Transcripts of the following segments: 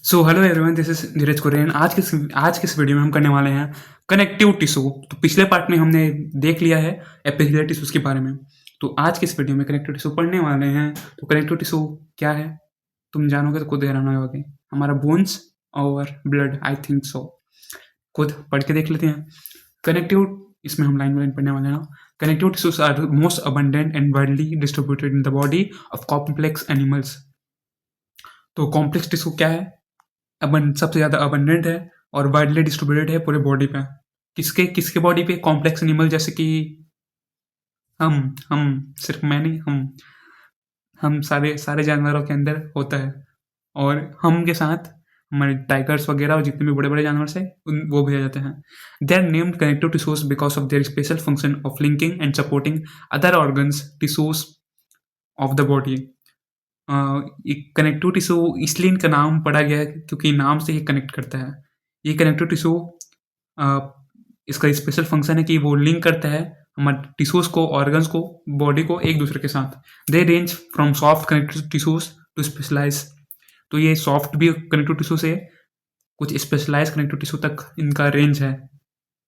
So hello everyone, this is Dheeraj Kuren. आज के इस वीडियो में हम करने वाले हैं कनेक्टिव टिश्यू। तो पिछले पार्ट में हमने देख लिया है एपिथेलियल टिश्यूज के बारे में। तो आज के इस वीडियो में कनेक्टिव टिश्यू पढ़ने वाले हैं। तो कनेक्टिव टिश्यू क्या है तुम जानोगे तो खुद हैरान हो जाओगे। हमारा बोन्स और ब्लड, आई थिंक सो। खुद पढ़ के देख लेते हैं। कनेक्टिव, इसमें हम लाइन बाय लाइन पढ़ने वाले हैं ना। Connective tissues are most abundant and widely distributed in the body of complex animals. तो कॉम्प्लेक्स टिश्यू क्या है? सबसे ज़्यादा अबंडेंट है और वाइडली डिस्ट्रीब्यूटेड है पूरे बॉडी पे। किसके किसके बॉडी पे? कॉम्प्लेक्स एनिमल, जैसे कि हम सिर्फ मैं नहीं, हम सारे सारे जानवरों के अंदर होता है। और हम के साथ हमारे टाइगर्स वगैरह और जितने भी बड़े बड़े जानवर से वो भी आ जाते हैं। They are named connective tissues because of their special function of linking and supporting other organs tissues of the body. Connective tissue इसलिए इनका नाम पड़ा गया है क्योंकि नाम से ही कनेक्ट करता है। ये कनेक्टिव टिश्यू, इसका स्पेशल फंक्शन है कि वो लिंक करता है हमारे टिश्यूज को, ऑर्गन्स को, बॉडी को एक दूसरे के साथ। They range from soft connective tissues to specialise. तो ये सॉफ्ट भी कनेक्टिव टिश्यू से कुछ स्पेशलाइज कनेक्टिव टिश्यू तक इनका रेंज है,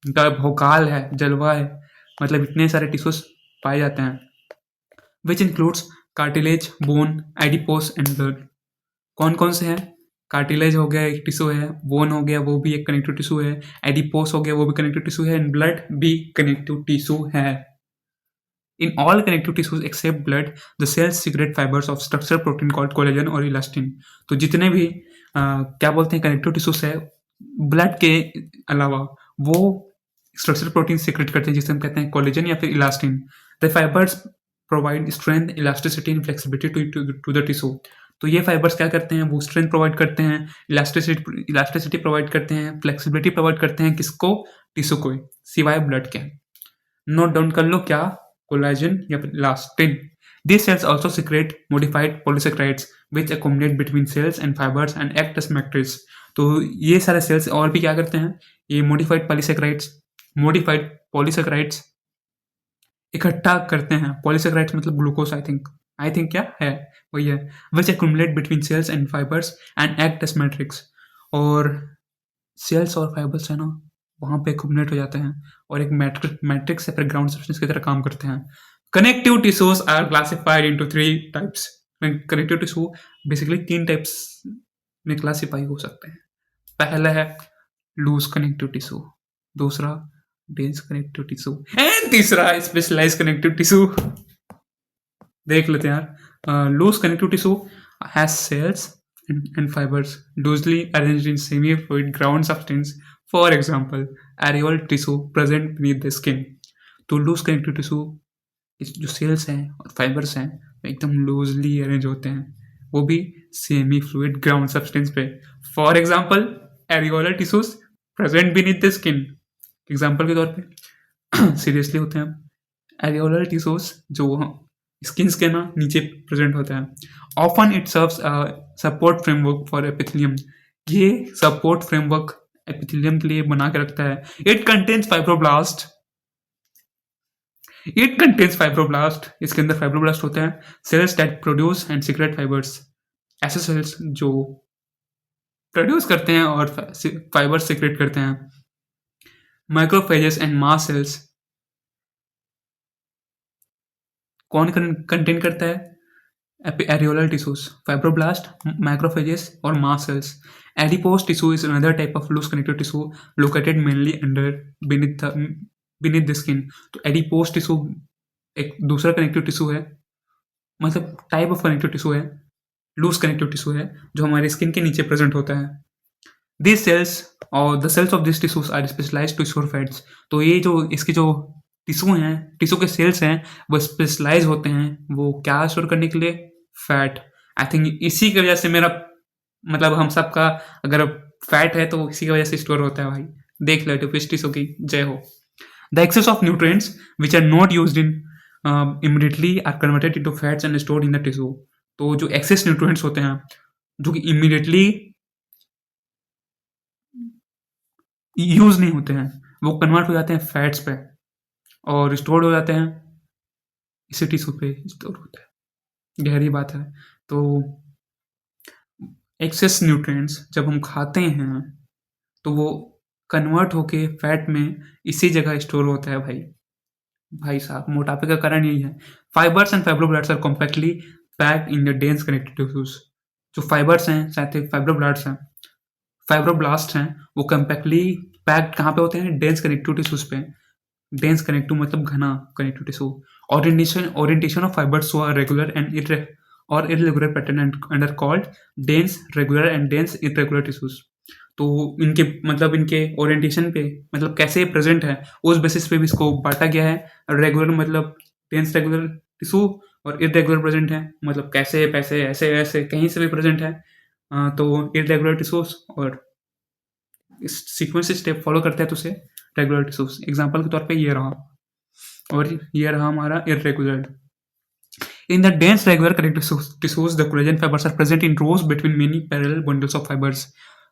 इनका भौकाल है, जलवा है। मतलब इतने सारे टिश्यूज पाए जाते हैं। Which includes cartilage, bone, adipose and blood. कौन कौन से हैं? कार्टिलेज हो गया, एक टिश्यू है। बोन हो गया, वो भी एक कनेक्टिव टिश्यू है। एडिपोस हो गया, वो भी कनेक्टिव टिश्यू है। एंड ब्लड भी कनेक्टिव टिश्यू है। In all connective tissues except blood, the cells secrete fibers of structural protein called collagen और elastin। तो जितने भी क्या बोलते हैं कनेक्टिव टिश्यूज है, ब्लड के अलावा वो स्ट्रक्चरल प्रोटीन सीक्रेट करते हैं जिसे हम कहते हैं कोलेजन या फिर elastin. The fibres provide strength, elasticity and flexibility to the tissue. तो ये फाइबर्स क्या करते हैं? वो स्ट्रेंथ प्रोवाइड करते हैं, इलास्टिसिटी प्रोवाइड करते हैं, फ्लेक्सिबिलिटी प्रोवाइड करते हैं। किसको? टिश्यू को, सिवाय ब्लड के। नोट डाउन कर लो क्या? कोलेजन या फिर elastin. These cells also secrete modified polysaccharides which accumulate between cells and fibers and act as matrix। तो ये सारे सेल्स और भी क्या करते हैं? ये मॉडिफाइड पॉलीसेक्राइड्स इकट्ठा करते हैं। पॉलीसेक्राइड्स मतलब ग्लूकोज, आई थिंक क्या है वही है। Which accumulate between cells and fibres and act as matrix. और सेल्स और फाइबर्स है ना, वहाँ पे एक्यूमुलेट हो जाते हैं और एक मैट्रिक्स या फिर ग्राउंड सब्सटेंस की तरह काम करते हैं। Connective tissues are classified into 3 types. Connective tissue basically 3 types में क्लासिफाई हो सकते हैं। पहला है लूज कनेक्टिव टिश्यू, दूसरा डेंस कनेक्टिव टिश्यू एंड तीसरा स्पेशलाइज कनेक्टिव टिश्यू। देख लेते हैं यार। Loose connective tissue has cells and fibers loosely arranged in semi-fluid ground substance, for example areolar tissue present beneath the skin। तो loose connective tissue जो sales हैं और fibres हैं एकदम लूजली अरेंज होते हैं, वो भी सेमी फ्लूइड ग्राउंड सब्सटेंस पे। For example areolar tissues present beneath the skin. Example के तौर पे सीरियसली होते हैं एरियोलर टिश्यूज जो स्किन के ना नीचे प्रेजेंट होता है। Often it serves support framework for epithelium. ये सपोर्ट फ्रेमवर्क एपिथेलियम के लिए बना के रखता है। It contains fibroblast. इसके अंदर फाइब्रोब्लास्ट होते हैं, cells that produce and secrete fibres. ऐसे सेल्स जो प्रोड्यूस करते हैं और फाइबर्स सीक्रेट करते हैं। माइक्रोफेजेस एंड मास सेल्स कौन कंटेन करता है? एरियोलर टिश्यूज, फाइब्रोब्लास्ट, मैक्रोफेजेस और mast cells. Adipose tissue is another type of loose connective tissue located mainly under beneath the skin. तो एडिपोस टिश्यू एक दूसरा कनेक्टिव टिश्यू है, मतलब टाइप ऑफ कनेक्टिव टिश्यू है, लूज कनेक्टिव टिश्यू है जो हमारे स्किन के नीचे प्रेजेंट होता है। दिस सेल्स और the cells of this tissues are specialised to store fats. तो ये जो इसके जो टिश्यू हैं, टिश्यू के सेल्स हैं, वो स्पेशलाइज होते हैं वो क्या स्टोर करने के लिए? फैट। आई थिंक इसी की वजह से मेरा मतलब हम सब का अगर फैट है तो इसी की वजह से स्टोर होता है भाई। देख लो फिश टिश्यू की जय हो। The excess of nutrients which are not used in immediately are converted into fats and stored in the tissue. तो जो एक्सेस न्यूट्रिएंट्स होते हैं जो कि इमीडिएटली यूज नहीं होते हैं, वो कन्वर्ट हो जाते हैं फैट्स पे और स्टोर हो जाते हैं इसी टिश्यू पे स्टोर होता है। गहरी बात है। तो एक्सेस न्यूट्रिएंट्स जब हम खाते हैं तो वो कन्वर्ट होके फैट में इसी जगह स्टोर होता है भाई। भाई साहब, मोटापे का कारण यही है। Fibres and fibroblasts are compactly packed in the dense connective tissues. जो फाइबर्स हैं, साथ ही फाइब्रोब्लास्ट हैं, वो कॉम्पैक्टली पैक्ड कहाँ पे होते हैं? डेंस कनेक्टिव टिश्यूज पे। डेंस कनेक्टिव मतलब घना connective tissue. Orientation of fibres show a regular and irregular pattern and are called dense, regular and dense irregular tissues। तो इनके मतलब इनके ओरिएंटेशन पे मतलब कैसे प्रेजेंट है उस बेसिस पे भी इसको बांटा गया है। रेगुलर मतलब डेंस रेगुलर टिश्यू, और इरेगुलर प्रेजेंट है मतलब कैसे पैसे ऐसे ऐसे कहीं से भी प्रेजेंट है। तो इरेगुलर टिश्यूज और इस सीक्वेंस स्टेप फॉलो करते हैं तो उसे रेगुलर टिश्यूज। एग्जांपल के तौर पे ये रहा, और ये रहा हमारा irregular. In the dense regular connective tissues, the collagen fibers are present in rows between many parallel bundles of fibers।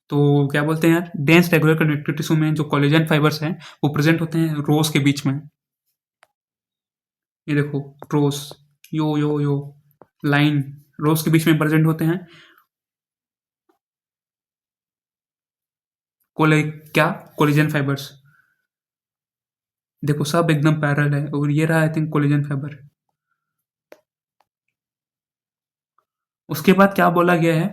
तो क्या बोलते हैं यार, डेंस रेगुलर कनेक्टिव टिश्यू में जो कोलेजन फाइबर्स हैं वो प्रेजेंट होते हैं रोज के बीच में। ये देखो रोज, यो यो यो लाइन, रोज के बीच में प्रेजेंट होते हैं। क्या कोलेजन फाइबर्स, देखो सब एकदम पैरेलल है, और ये रहा आई थिंक कोलेजन फाइबर। उसके बाद क्या बोला गया है?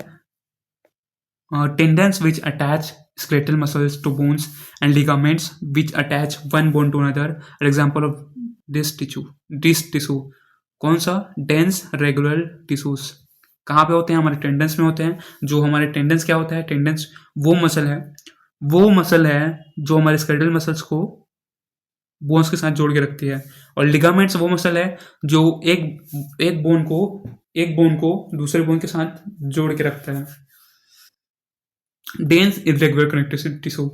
Tendons which attach skeletal muscles to bones and ligaments which attach one bone to another are example of this tissue। कौन सा? dense regular tissues। कहाँ पे होते हैं? हमारे टेंडन्स में होते हैं। जो हमारे टेंडन्स क्या होता है? टेंडन्स वो मसल है जो हमारे स्केलेटल मसल्स को बोन्स के साथ जोड़ के रखती है। और लिगामेंट्स वो मसल है जो एक बोन को दूसरे बोन के साथ जोड़ के रखता है। डेंस इरेगुलर कनेक्टिव टिश्यू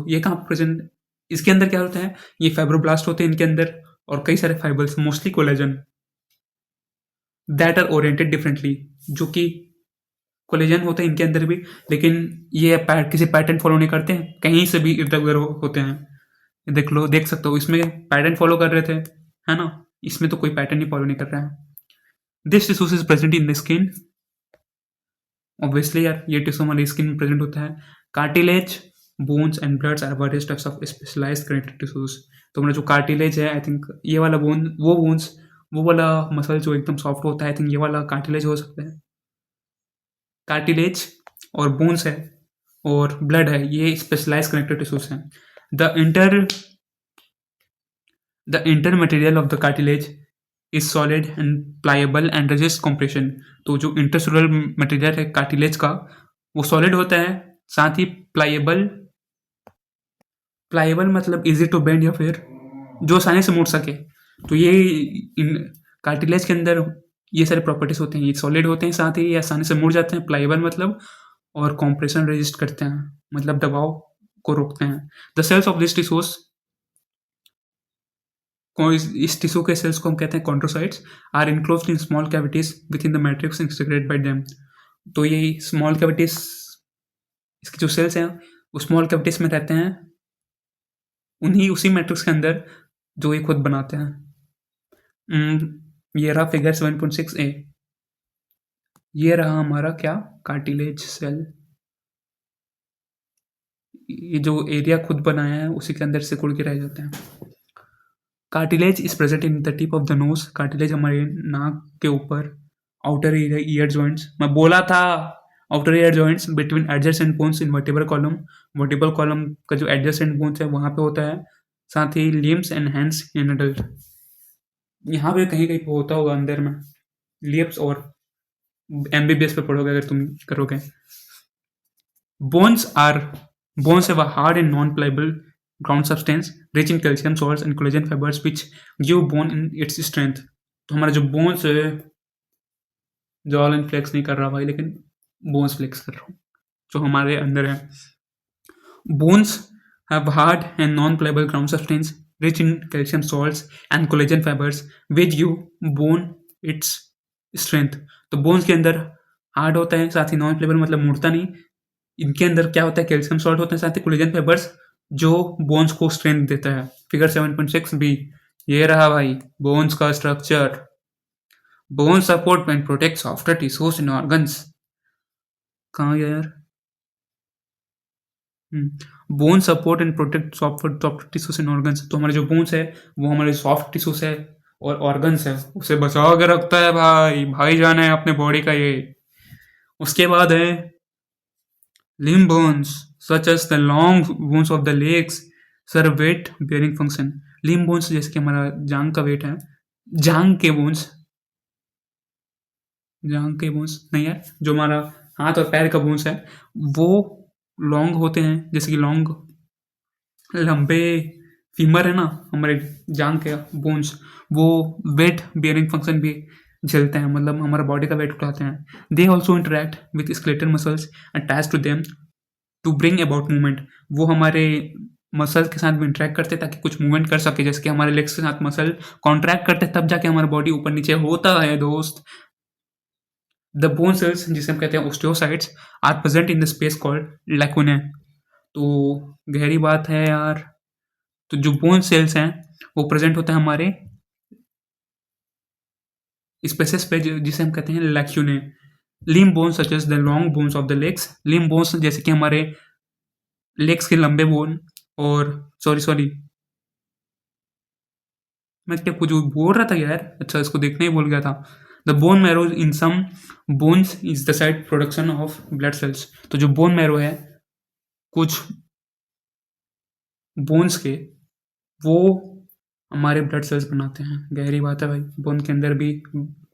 ये कहाँ प्रेजेंट? इसके अंदर क्या होता है? ये फाइब्रोब्लास्ट होते हैं इनके अंदर, और कई सारे fibres, mostly collagen, that are oriented differently. जो कि कोलेजन होते हैं इनके अंदर भी, लेकिन ये किसी पैटर्न फॉलो नहीं करते हैं, कहीं से भी इरेगुलर होते हैं। देख सकते हो इसमें पैटर्न फॉलो कर रहे थे, है ना? इसमें तो कोई पैटर्न ही फॉलो नहीं कर रहा है। This tissues is present in the skin. Obviously यार, ये टिश्यू हमारी स्किन में प्रेजेंट होता है। Cartilage, bones and bloods are various types of specialised connective tissues. तो हमारा जो कार्टिलेज है, आई थिंक ये वाला बोन्स, वो वाला मसल जो एकदम सॉफ्ट होता है, आई थिंक ये वाला कार्टिलेज हो सकता है। कार्टिलेज और बोन्स है और ब्लड है, ये स्पेशलाइज कनेक्टिव टिश्यूज हैं। The inter material of the cartilage is solid and pliable and resist compression. तो जो इंटरसेलुलर मटेरियल है कार्टिलेज का, वो सॉलिड होता है, साथ ही प्लायबल मतलब इजी टू बेंड, या फिर जो आसानी से मुड़ सके। तो ये कार्टिलेज के अंदर ये सारे प्रॉपर्टीज होते हैं। ये सॉलिड होते हैं, साथ ही ये आसानी से मुड़ जाते हैं, प्लायबल मतलब, और कॉम्प्रेशन रेजिस्ट करते हैं मतलब दबाव को रोकते हैं। The cells of this tissues, इस टिश्यू के सेल्स को हम कहते हैं chondrocytes, are enclosed in small cavities with in the matrix and secreted by them. तो ये स्मॉल कैविटीज, इसके जो सेल्स हैं वो स्मॉल कैविटीज में रहते हैं, उसी मैट्रिक्स के अंदर जो ये खुद बनाते हैं। ये रहा फिगर 7.6a। ये रहा हमारा क्या? Cartilage cell. ये जो एरिया खुद बनाया है उसी के अंदर सिकुड़ के रह जाते हैं। Cartilage is present in the tip of the nose. Cartilage हमारे नाक के ऊपर, आउटर ईयर जॉइंट्स, मैं बोला था outer ear joints between adjacent bones in vertebral column. Vertebral column का जो एडजेसेंट बोन्स है वहाँ पे होता है, साथ ही limbs and hands in adult. यहाँ पे कहीं कहीं पे होता होगा अंदर में लिप्स, और MBBS पे पढ़ोगे अगर तुम करोगे। Bones have a hard and non-pliable ground substance rich in calcium salts and collagen fibers which give bone in its strength। तो हमारा जो बोन्स है, जॉलन फ्लेक्स नहीं कर रहा भाई, लेकिन बोन्स फ्लेक्स कर रहा हूँ, जो हमारे अंदर है। Bones have hard and non-pliable ground substance rich in calcium salts and collagen fibers which give bone its strength। तो बोन्स के अंदर हार्ड होता है, साथ ही नॉन प्लेबल मतलब मुड़ता नहीं। इनके अंदर क्या होता है? कैल्शियम सॉल्ट होते हैं, साथ ही कोलेजन फाइबर्स जो बोन्स को स्ट्रेंथ देता है। फिगर 7.6b, ये रहा भाई बोन्स का structure. Bone support and protect softer tissues in organs. कहाँ गया यार? Bone support and protect soft tissues and organs. तो हमारे जो बोन्स है वो हमारे सॉफ्ट टिश्यूज है और ऑर्गन्स है, उसे बचा के रखता है भाई, भाई जान है अपने बॉडी का ये। उसके बाद है limb bones such as the long bones of the legs serve weight bearing function। limb bones जैसे कि हमारा जांग का वेट है, जांग के बोन्स, जांग के बोन्स नहीं यार, जो हमारा हाथ और पैर का बोन्स है वो लॉन्ग होते हैं, जैसे कि लॉन्ग लंबे फीमर है ना हमारे जांग के बोन्स, वो वेट बियरिंग फंक्शन भी झेलते हैं, मतलब हमारा बॉडी का वेट उठाते हैं। They also interact with skeletal muscles attach to them to bring about movement. वो हमारे मसल के साथ भी इंटरेक्ट करते हैं ताकि कुछ मूवमेंट कर सके, जैसे कि हमारे लेग्स के साथ मसल कॉन्ट्रैक्ट करते हैं तब जाके हमारा बॉडी ऊपर नीचे होता है दोस्त। द बोन सेल्स जिसे हम कहते हैं osteocytes are present in the space called lacunae. तो गहरी बात है यार। तो जो बोन सेल्स हैं वो प्रेजेंट होते हैं हमारे स्पेसेस पे जिसे हम कहते हैं lacunae. Limb bones such as the long bones of the legs. Limb bones जैसे कि हमारे लेग्स के लंबे बोन, और सॉरी सॉरी मैं क्या कुछ बोल रहा था यार, अच्छा इसको देखने ही भूल गया था। The bone marrow in some bones is the side production of blood cells. तो जो बोन मैरो है कुछ बोन्स के, वो हमारे ब्लड सेल्स बनाते हैं। गहरी बात है भाई, बोन के अंदर भी,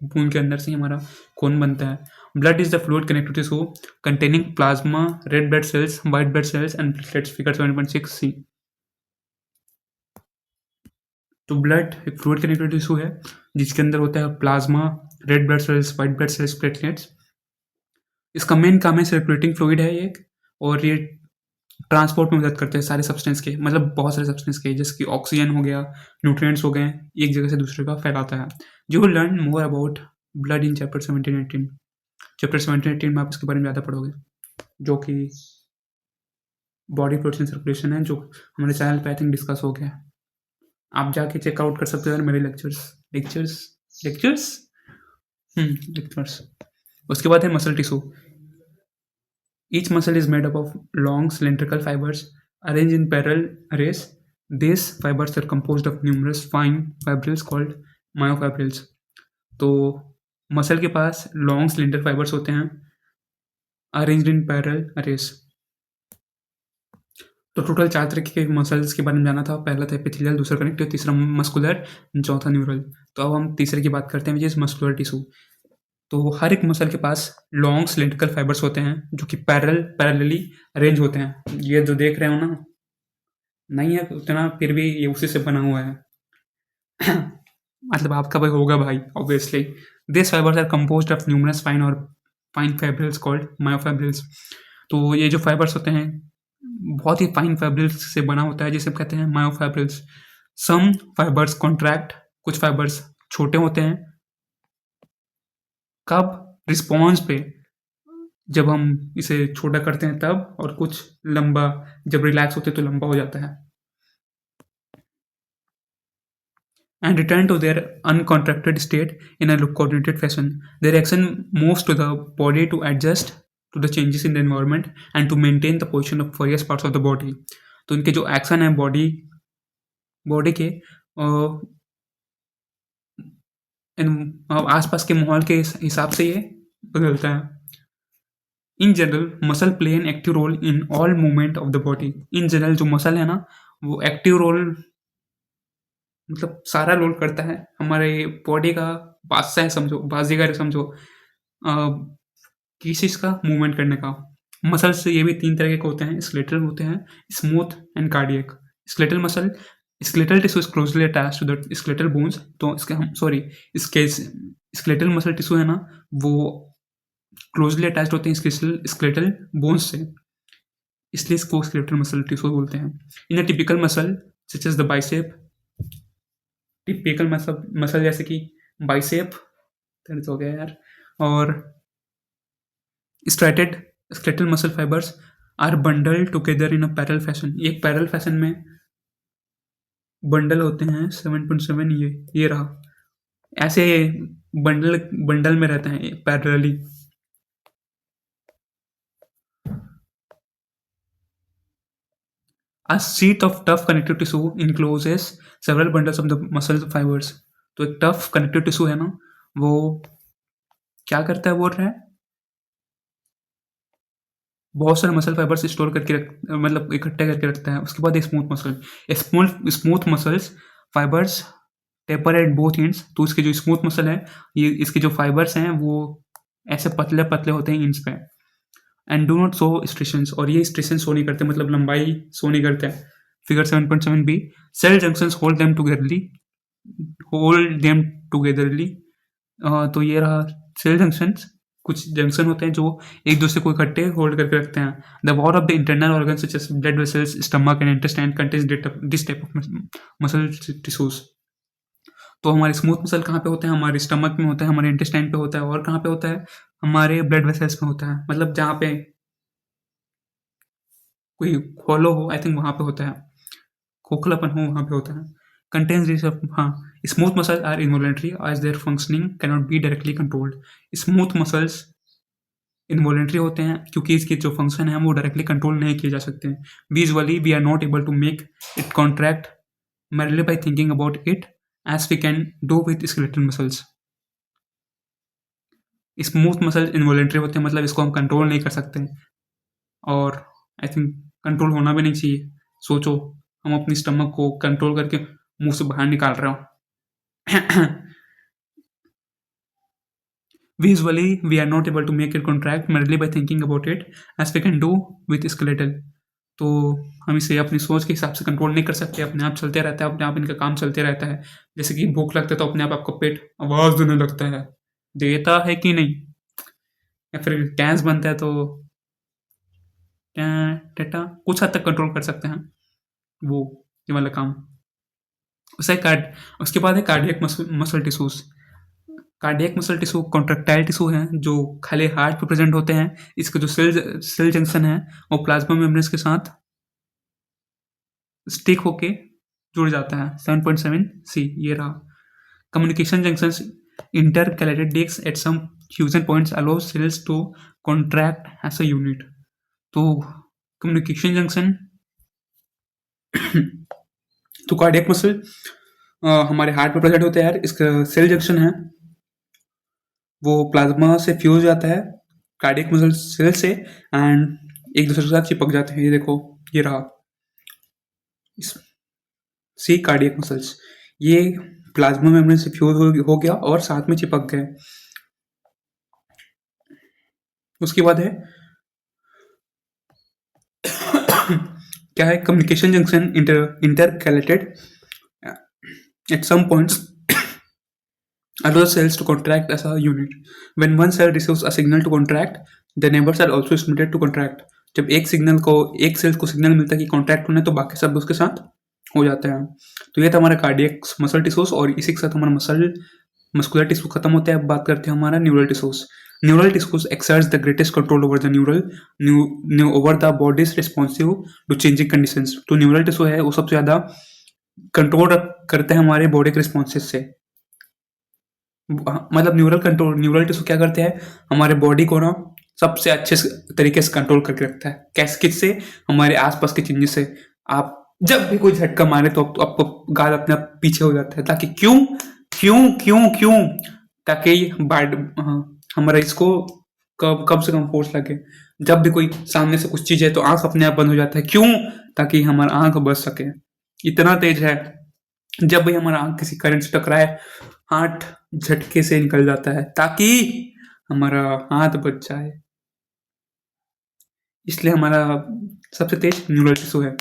बोन के अंदर से ही हमारा खून बनता है। Blood is the fluid connected tissue containing plasma, red blood cells, white blood cells and platelets, figure 7.6 सी। तो ब्लड एक फ्लूइड कनेक्टेड टिश्यू है जिसके अंदर होता है plasma, red blood cells, white blood cells, platelets. इसका मेन काम है सर्कुलेटिंग फ्लूइड है ये, और ये ट्रांसपोर्ट में मदद करते हैं सारे सब्सटेंस के, मतलब बहुत सारे सब्सटेंस के, जैसे कि ऑक्सीजन हो गया, न्यूट्रिएंट्स हो गए, एक जगह से दूसरे का फैलाता है। You will learn more about blood in chapter 17-18। Chapter 17-18 में आप इसके बारे में ज़्यादा पढ़ोगे, जो कि बॉडी प्रोटीन सर्कुलेशन है, जो हमारे चैनल पे आई थिंक डिस्कस हो गया। आप जाके चेकआउट कर सकते हो यार मेरे लेक्चर्स लेक्चर्स लेक्चर्स लेक्चर्स। उसके बाद है muscle tissue. Each muscle is made up of long cylindrical fibres arrange in parallel arrays. These fibers are composed of numerous fine fibrils called myofibrils। तो मसल के पास लॉन्ग सिलेंडर फाइबर्स होते हैं arranged in parallel arrays। तो total 4 तरह के muscles के बारे में जाना था। पहला था एपिथेलियल, दूसरा कनेक्टिव, तीसरा मस्कुलर, चौथा न्यूरल। तो अब हम तीसरे की बात करते हैं, विच इज मस्कुलर टिश्यू। तो हर एक मसल के पास लॉन्ग सिलेंड्रिकल फाइबर्स होते हैं जो कि पैरेलली अरेंज होते हैं। ये जो देख रहे हो ना, नहीं है उतना, फिर भी ये उसी से बना हुआ है। मतलब आपका भाई होगा भाई obviously. This fibres are composed of numerous fine fibrils called myofibrils. तो ये जो फाइबर्स होते हैं बहुत ही फाइन फाइब्रिल्स से बना होता है, जिसे कहते हैं मायोफाइब्रिल्स। सम फाइबर्स कॉन्ट्रैक्ट, कुछ फाइबर्स छोटे होते हैं कब, रिस्पॉन्स पे, जब हम इसे छोटा करते हैं तब, और कुछ लंबा, जब रिलैक्स होते हैं तो लंबा हो जाता है। And return to their uncontracted state in a coordinated fashion. Their action moves to the body to adjust to the changes in the environment and to maintain the position of various parts of the body। तो इनके जो action है body के आसपास के माहौल के हिसाब से ये बदलता है। In general muscle play an active role in all movement of the body. In general जो मसल है ना वो एक्टिव रोल, मतलब सारा रोल करता है हमारे बॉडी का, बादशाह है समझो, बाजीगर समझो, किस चीज़ का मूवमेंट करने का। मसल्स ये भी 3 तरह के होते हैं, स्केलेटल होते हैं, smooth and cardiac. Skeletal muscle, skeletal tissue is closely attached to the skeletal bones. तो इसके हम सॉरी इसके स्केलेटल मसल टिश्यू है ना वो क्लोजली अटैच्ड होते हैं स्केलेटल बोन्स से, इसलिए इसको स्केलेटल मसल टिश्यू बोलते हैं। In a typical muscle such as the bicep, typical muscle जैसे कि बाइसेप, दर्द हो गया यार, और striated skeletal muscle fibres are bundle together in a parallel fashion. ये एक पैरेलल फैशन में बंडल होते हैं। 7.7 ये रहा, ऐसे बंडल में रहते हैं parallelly. A sheet of tough connective tissue encloses several bundles of the muscle fibers. तो एक टफ कनेक्टिव टिश्यू है ना, वो क्या करता है बोल रहा है, बहुत सारे मसल फाइबर्स स्टोर करके मतलब इकट्ठे करके रखता है। उसके बाद smooth muscle, smooth muscles fibres taper at both ends. तो इसके जो स्मूथ मसल है, ये इसके जो फाइबर्स हैं वो ऐसे पतले पतले होते हैं इंच पे। एंड डू नॉट शो स्ट्रेशंस, और ये स्ट्रेशन शो नहीं करते, मतलब लंबाई शो नहीं करते हैं। Figure 7.7 B, cell junctions hold them togetherly. तो ये रहा सेल जंक्शंस, कुछ जंक्शन होते हैं जो एक दूसरे को इकट्ठे होल्ड करके रखते हैं। The wall of the internal organ such as blood vessels, stomach and intestine contains this type of muscle tissues. तो हमारे स्मूथ मसल कहाँ पे होते हैं, हमारे स्टमक में होता है, हमारे इंटेस्टाइन पे होता है, और कहाँ पे होता है, हमारे ब्लड वेसल्स में होता है। मतलब जहाँ पे कोई होलो हो, आई थिंक वहाँ पे होता है, खोखलापन हो वहाँ पे होता है। कंटेन्स दिस ऑफ, हाँ, smooth muscle are involuntary as their functioning can not be directly controlled. Smooth muscles involuntary होते हैं क्योंकि इसके जो फंक्शन है वो डायरेक्टली कंट्रोल नहीं किए जा सकते। Visually we are not able to make it contract merely by thinking about it as we can do with skeletal muscles. Smooth muscle involuntary होते हैं, मतलब इसको हम कंट्रोल नहीं कर सकते, और आई थिंक कंट्रोल होना भी नहीं चाहिए। सोचो हम अपनी स्टमक को कंट्रोल करके मुंह से बाहर निकाल रहे हो। Visually, we are not able to make it contract merely by thinking about it as we can do with skeletal. तो हम इसे अपनी सोच के हिसाब से कंट्रोल नहीं कर सकते, अपने आप चलते रहता है, अपने आप इनका काम चलते रहता है। जैसे कि भूख लगता है तो अपने आप आपका पेट आवाज़ देने लगता है, देता है कि नहीं, या फिर गैस बनता है तो टेटा कुछ हद तक कंट्रोल कर सकते हैं वो, ये वाला काम। उसके बाद है cardiac muscle tissues. Cardiac muscle tissue contractile tissue हैं जो खाली हार्ट पे प्रेजेंट होते हैं। इसके जो सेल जंक्शन है वो प्लाज्मा मेम्ब्रेन्स के साथ स्टिक होके जुड़ जाता है। 7.7 सी, ये रहा। Communication junctions intercalated discs at some fusion points allow cells to contract as a unit. तो कम्युनिकेशन जंक्शन तो कार्डियक मसल हमारे हार्ट में प्रेजेंट होता है यार। इसका सेल जंक्शन है वो प्लाज्मा से फ्यूज जाता है कार्डियक मसल सेल से, एंड एक दूसरे के साथ चिपक जाते हैं। ये देखो, ये रहा सी कार्डियक मसल्स, ये प्लाज्मा मेम्ब्रेन से फ्यूज हो गया और साथ में चिपक गए। उसके बाद है क्या है, communication junction intercalated at some points allow cells to contract as a unit. When one cell receives a signal to contract, the neighbor cell also is stimulated to contract. जब एक सेल को सिग्नल मिलता है कि contract होना है तो बाकी सब उसके साथ हो जाते हैं। तो ये था हमारा कार्डियक मसल टिश्यूज, और इसी के साथ हमारा मस्कुलर टिश्यू खत्म होता है। अब बात करते हैं हमारा neural tissues. Neural tissues exerts the greatest control over the over the body's responsive to changing conditions. तो न्यूरल टिश्यू है वो सबसे ज्यादा कंट्रोल करते हैं हमारे बॉडी के रिस्पॉन्सेस से। मतलब न्यूरल टिश्यू क्या करते हैं, हमारे बॉडी को ना सबसे अच्छे तरीके से कंट्रोल करके रखता है। कैसे, किससे, हमारे आसपास के चेंजेस से। आप जब भी कोई झटका मारे तो आपको गाल अपने आप पीछे हो जाता है, ताकि क्यों क्यों क्यों क्यों ताकि हमारा इसको कम से कम फोर्स लगे। जब भी कोई सामने से कुछ चीज है तो आंख अपने आप बंद हो जाता है, क्यों, ताकि हमारा आंख बच सके। इतना तेज है, जब भी हमारा आंख किसी करंट से टकराए हाथ झटके से निकल जाता है ताकि हमारा हाथ बच जाए। इसलिए हमारा सबसे तेज न्यूरल टिश्यू है।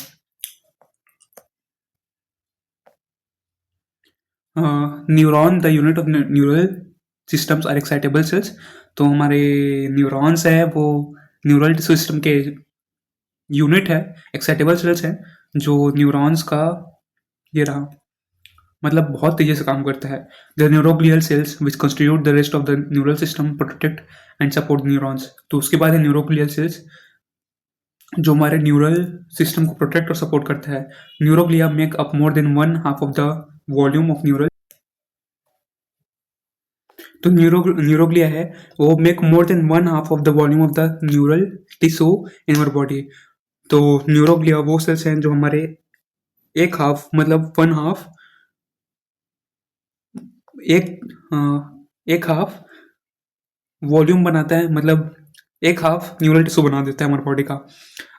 Neuron the unit of neural systems are excitable cells. तो हमारे न्यूरॉन्स है वो न्यूरल टिश्यू सिस्टम के यूनिट है, एक्साइटेबल सेल्स है जो न्यूरॉन्स का ये रहा, मतलब बहुत तेजी से काम करता है। The neuroglial cells which constitute the rest of the neural system protect and support neurons. तो उसके बाद है न्यूरोग्लियल सेल्स जो हमारे न्यूरल सिस्टम को प्रोटेक्ट और सपोर्ट करता है। Neuroglia make up more than 1/2 of the volume of neural. तो न्यूरोग्लिया है वो make more than 1/2 of the volume of the neural tissue in our body. तो न्यूरोग्लिया वो सेल्स हैं जो हमारे एक हाफ मतलब वन हाफ एक एक हाफ वॉल्यूम बनाता है, मतलब एक हाफ न्यूरल टिश्यू बना देता है हमारे बॉडी का.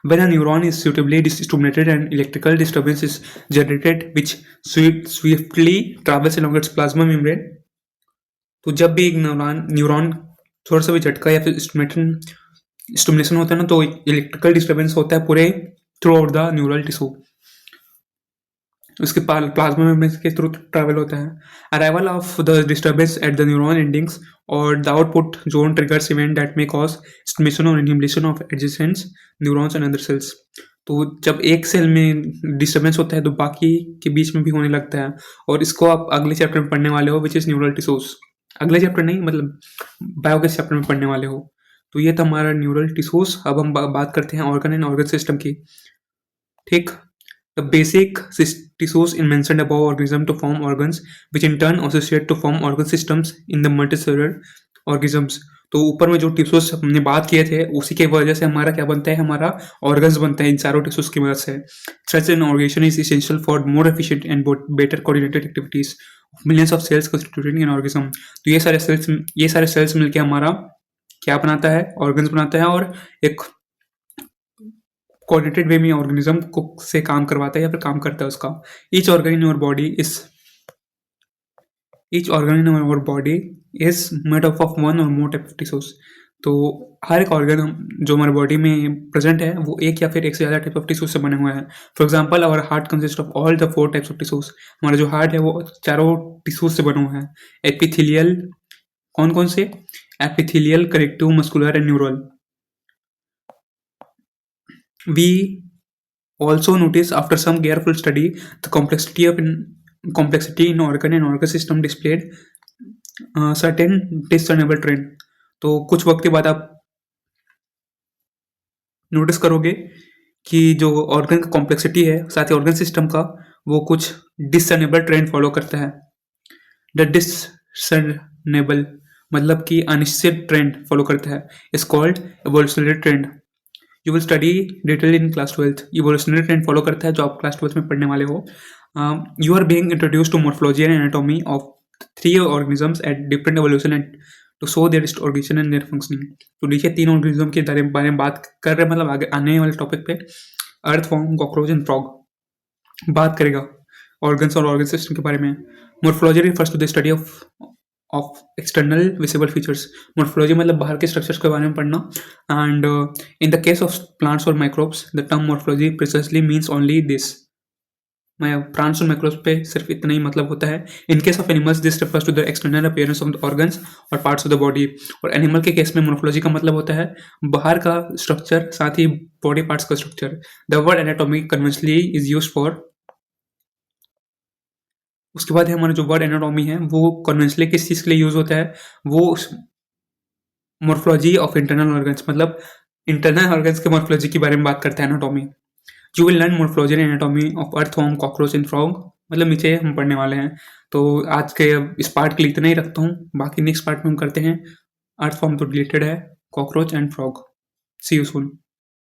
When a neuron is suitably stimulated and electrical disturbance is generated which swiftly travels along its plasma membrane. तो जब भी एक न्यूरॉन थोड़ा सा भी झटका या फिर स्टिमुलेशन होता है ना, तो इलेक्ट्रिकल डिस्टर्बेंस होता है पूरे throughout the neural tissue, उसके प्लाज्मा मेम्ब्रेन के थ्रू ट्रैवल होता है. Arrival of the disturbance at the neuron endings और the output zone triggers event that may cause stimulation और inhibition of adjacent neurons and other cells. तो जब एक cell में डिस्टर्बेंस होता है तो बाकी के बीच में भी होने लगता है, और इसको आप अगले चैप्टर में पढ़ने वाले हो विच इज़ न्यूरल टिश्यूज. अगले चैप्टर नहीं, मतलब बायो के चैप्टर में पढ़ने वाले हो. तो ये था हमारा न्यूरल टिश्यूज. अब हम बात करते हैं ऑर्गन एंड ऑर्गन सिस्टम की. ठीक. The basic tissues in mentioned above organism to form organs, which in turn associate to form organ systems in the multicellular organisms. तो ऊपर में जो टिश्यूज हमने बात किए थे उसी के वजह से हमारा क्या बनता है, हमारा ऑर्गन्स बनता है इन चारों टिश्यूज की मदद से. Such an organization is essential for more efficient and better coordinated activities of millions of cells constituting an organism. तो ये सारे सेल्स मिलके हमारा क्या बनाता है, ऑर्गन्स बनाता है, और एक कोऑर्डिनेटेड वे में ऑर्गेनिज्म को से काम करवाता है या फिर काम करता है उसका. Each organ in our body is made up of one or more type of tissues. तो हर एक ऑर्गन जो हमारे बॉडी में प्रेजेंट है वो एक या फिर एक से ज़्यादा टाइप ऑफ टिश्यूज से बने हुए हैं. For example our heart consist of all the 4 types of tissues. हमारा जो हार्ट है वो चारों टिश्यूज से बना हुआ है. एपिथेलियल, कौन कौन से? Epithelial, connective, muscular and neural. We also notice after some careful study the complexity in organ and organ system displayed certain discernible trend. तो कुछ वक्त के बाद आप नोटिस करोगे कि जो ऑर्गन का कॉम्प्लेक्सिटी है साथ ही ऑर्गन सिस्टम का वो कुछ डिसर्नेबल ट्रेंड फॉलो करता है. द डिसर्नेबल मतलब कि अनिश्चित ट्रेंड फॉलो करता है is called evolutionary trend. You will study detail in class 12th. Evolutionary trend follow करता है जो आप क्लास 12th में पढ़ने वाले हो. You are being introduce to morphology and anatomy of 3 organisms at different evolution and to show their organisation and their functioning. तो देखिए 3 ऑर्गेनिज्म के बारे में बात कर रहे हैं, मतलब आगे आने वाले टॉपिक पे अर्थवॉर्म, कॉकरोच एंड फ्रॉग बात करेगा ऑर्गन्स और ऑर्गन सिस्टम के बारे में. Morphology refers to the study of external visible features. Morphology मतलब बाहर के structures के बारे में पढ़ना. And in the case of plants or microbes, the term morphology precisely means only this. plants और microbes पे सिर्फ इतना ही मतलब होता है. In case of animals, this refers to the external appearance of the organs or parts of the body. और animal के case में morphology का मतलब होता है बाहर का structure साथ ही body parts का structure. The word anatomy conventionally is used for. उसके बाद हमारा जो वर्ड एनाटॉमी है वो कन्वेंशनली किस चीज़ के लिए यूज होता है, वो मॉर्फोलॉजी ऑफ इंटरनल ऑर्गन्स, मतलब इंटरनल ऑर्गन्स के मॉर्फोलॉजी के बारे में बात करता है anatomy. You will learn morphology and anatomy of earthworm, cockroach and frog, मतलब नीचे हम पढ़ने वाले हैं. तो आज के इस पार्ट के लिए इतना ही रखता हूँ, बाकी नेक्स्ट पार्ट में हम करते हैं. अर्थवॉर्म तो रिलेटेड है, cockroach and frog. See you soon.